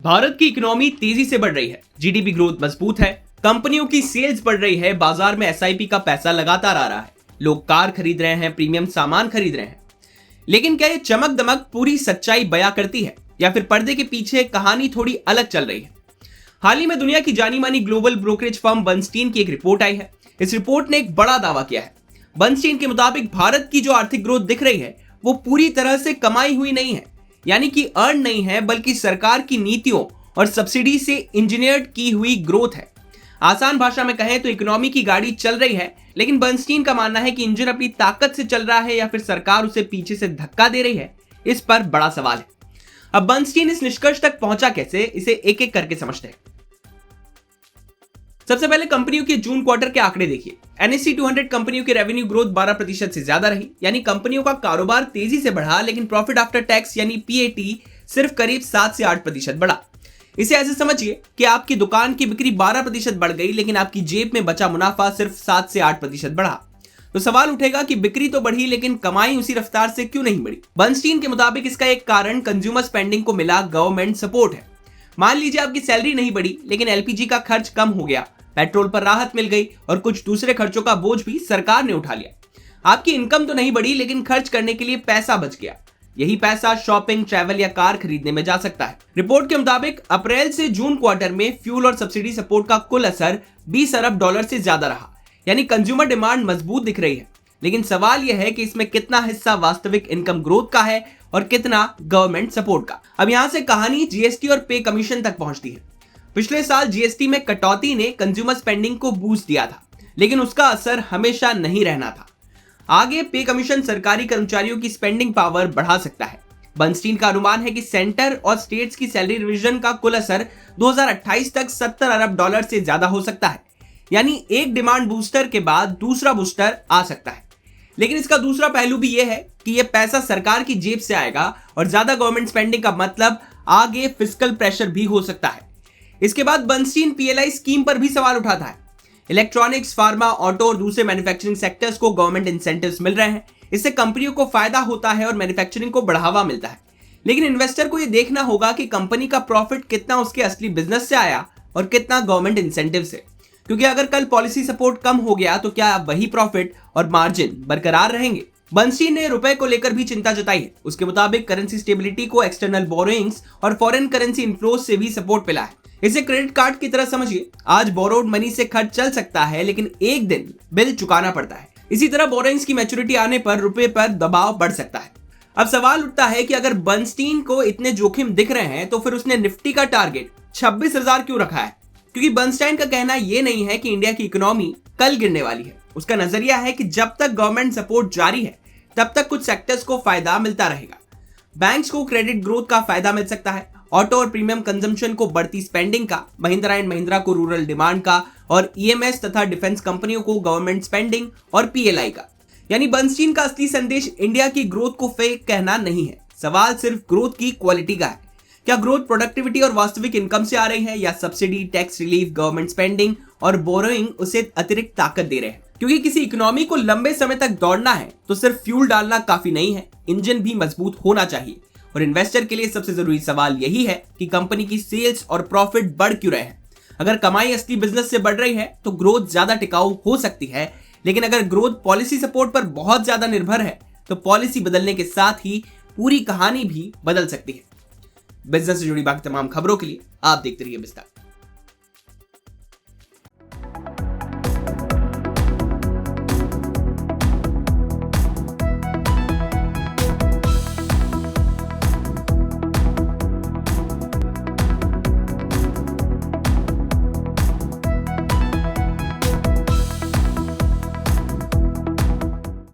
भारत की इकोनॉमी तेजी से बढ़ रही है, जीडीपी ग्रोथ मजबूत है, कंपनियों की सेल्स बढ़ रही है, बाजार में एसआईपी का पैसा लगातार आ रहा है, लोग कार खरीद रहे हैं, प्रीमियम सामान खरीद रहे हैं। लेकिन क्या ये चमक दमक पूरी सच्चाई बयां करती है या फिर पर्दे के पीछे कहानी थोड़ी अलग चल रही है? हाल ही में दुनिया की जानी मानी ग्लोबल ब्रोकरेज फर्म बर्नस्टीन की एक रिपोर्ट आई है। इस रिपोर्ट ने एक बड़ा दावा किया है। बर्नस्टीन के मुताबिक भारत की जो आर्थिक ग्रोथ दिख रही है वो पूरी तरह से कमाई हुई नहीं है, यानी कि अर्न नहीं है, बल्कि सरकार की नीतियों और सब्सिडी से इंजीनियर्ड की हुई ग्रोथ है। आसान भाषा में कहें तो इकोनॉमी की गाड़ी चल रही है, लेकिन बर्नस्टीन का मानना है कि इंजन अपनी ताकत से चल रहा है या फिर सरकार उसे पीछे से धक्का दे रही है। इस पर बड़ा सवाल है। अब बर्नस्टीन इस निष्कर्ष तक पहुंचा कैसे, इसे एक एक करके समझते हैं। सबसे पहले कंपनियों के जून क्वार्टर के आंकड़े देखिए। NSE 200 कंपनियों की रेवेन्यू ग्रोथ 12% से ज्यादा रही, यानी कंपनियों का कारोबार तेजी से बढ़ा, लेकिन प्रॉफिट आफ्टर टैक्स यानी PAT सिर्फ करीब 7 से 8% बढ़ा। इसे ऐसे समझिए कि आपकी दुकान की बिक्री 12% बढ़ गई, लेकिन आपकी जेब में बचा मुनाफा सिर्फ 7 से 8% बढ़ा। तो सवाल उठेगा कि बिक्री तो बढ़ी, लेकिन कमाई उसी रफ्तार से क्यों नहीं बढ़ी? बर्नस्टीन के मुताबिक इसका एक कारण कंज्यूमर स्पेंडिंग को मिला गवर्नमेंट सपोर्ट है। मान लीजिए आपकी सैलरी नहीं बढ़ी, लेकिन LPG का खर्च कम हो गया, पेट्रोल पर राहत मिल गई और कुछ दूसरे खर्चों का बोझ भी सरकार ने उठा लिया। आपकी इनकम तो नहीं बढ़ी, लेकिन खर्च करने के लिए पैसा बच गया। यही पैसा शॉपिंग, ट्रैवल या कार खरीदने में जा सकता है। रिपोर्ट के मुताबिक अप्रैल से जून क्वार्टर में फ्यूल और सब्सिडी सपोर्ट का कुल असर $20 अरब से ज्यादा रहा, यानी कंज्यूमर डिमांड मजबूत दिख रही है। लेकिन सवाल यह है कि इसमें कितना हिस्सा वास्तविक इनकम ग्रोथ का है और कितना गवर्नमेंट सपोर्ट का। अब यहां से कहानी GST और पे कमीशन तक पहुंचती है। पिछले साल GST में कटौती ने कंज्यूमर स्पेंडिंग को बूस्ट दिया था, लेकिन उसका असर हमेशा नहीं रहना था। आगे पे कमीशन सरकारी कर्मचारियों की स्पेंडिंग पावर बढ़ा सकता है। बर्नस्टीन का अनुमान है कि सेंटर और स्टेट्स की सैलरी रिविजन का कुल असर 2028 तक $70 अरब से ज्यादा हो सकता है, यानी एक डिमांड बूस्टर के बाद दूसरा बूस्टर आ सकता है। लेकिन इसका दूसरा पहलू भी यह है कि यह पैसा सरकार की जेब से आएगा और ज्यादा गवर्नमेंट स्पेंडिंग का मतलब आगे फिस्कल प्रेशर भी हो सकता है। इसके बाद बर्नस्टीन PLI स्कीम पर भी सवाल उठाता है। इलेक्ट्रॉनिक्स, फार्मा, ऑटो और दूसरे मैन्युफैक्चरिंग सेक्टर्स को गवर्नमेंट इंसेंटिव्स मिल रहे हैं। इससे कंपनियों को फायदा होता है और मैन्युफैक्चरिंग को बढ़ावा मिलता है। लेकिन इन्वेस्टर को यह देखना होगा कि कंपनी का प्रॉफिट कितना उसके असली बिजनेस से आया और कितना गवर्नमेंट इंसेंटिव से, क्योंकि अगर कल पॉलिसी सपोर्ट कम हो गया तो क्या वही प्रॉफिट और मार्जिन बरकरार रहेंगे? बर्नस्टीन ने रुपए को लेकर भी चिंता जताई है। उसके मुताबिक करेंसी स्टेबिलिटी को एक्सटर्नल बोरोइंग्स और फॉरेन करेंसी इनफ्लोज से भी सपोर्ट मिला है। इसे क्रेडिट कार्ड की तरह समझिए। आज बोरोड मनी से खर्च चल सकता है, लेकिन एक दिन बिल चुकाना पड़ता है। इसी तरह बोरोइंग्स की मैच्योरिटी आने पर रुपए पर दबाव बढ़ सकता है। अब सवाल उठता है कि अगर बर्नस्टीन को इतने जोखिम दिख रहे हैं तो फिर उसने निफ्टी का टारगेट 26,000 क्यों रखा है? क्योंकि बर्नस्टाइन का कहना यह नहीं है कि इंडिया की इकोनॉमी कल गिरने वाली है। उसका नजरिया है कि जब तक गवर्नमेंट सपोर्ट जारी है तब तक कुछ सेक्टर्स को फायदा मिलता रहेगा। बैंक्स को क्रेडिट ग्रोथ का फायदा मिल सकता है, ऑटो और प्रीमियम कंजम्पशन को बढ़ती स्पेंडिंग का, महिंद्रा एंड महिंद्रा को रूरल डिमांड का और EMS तथा डिफेंस कंपनियों को गवर्नमेंट स्पेंडिंग और PLI का। यानी बर्नस्टीन का असली संदेश इंडिया की ग्रोथ को फेक कहना नहीं है। सवाल सिर्फ ग्रोथ की क्वालिटी का है। क्या ग्रोथ प्रोडक्टिविटी और वास्तविक इनकम से आ रही है या subsidy, tax relief, government spending और बोरोइंग उसे अतिरिक्त ताकत दे रहे हैं? क्योंकि किसी इकोनॉमी को लंबे समय तक दौड़ना है तो सिर्फ फ्यूल डालना काफी नहीं है, इंजन भी मजबूत होना चाहिए। और इन्वेस्टर के लिए सबसे जरूरी सवाल यही है कि कंपनी की सेल्स और प्रॉफिट बढ़ क्यों रहे हैं। अगर कमाई असली बिजनेस से बढ़ रही है तो ग्रोथ ज्यादा टिकाऊ हो सकती है, लेकिन अगर ग्रोथ पॉलिसी सपोर्ट पर बहुत ज्यादा निर्भर है तो पॉलिसी बदलने के साथ ही पूरी कहानी भी बदल सकती है। बिजनेस से जुड़ी बाकी तमाम खबरों के लिए आप देखते रहिए विस्तार।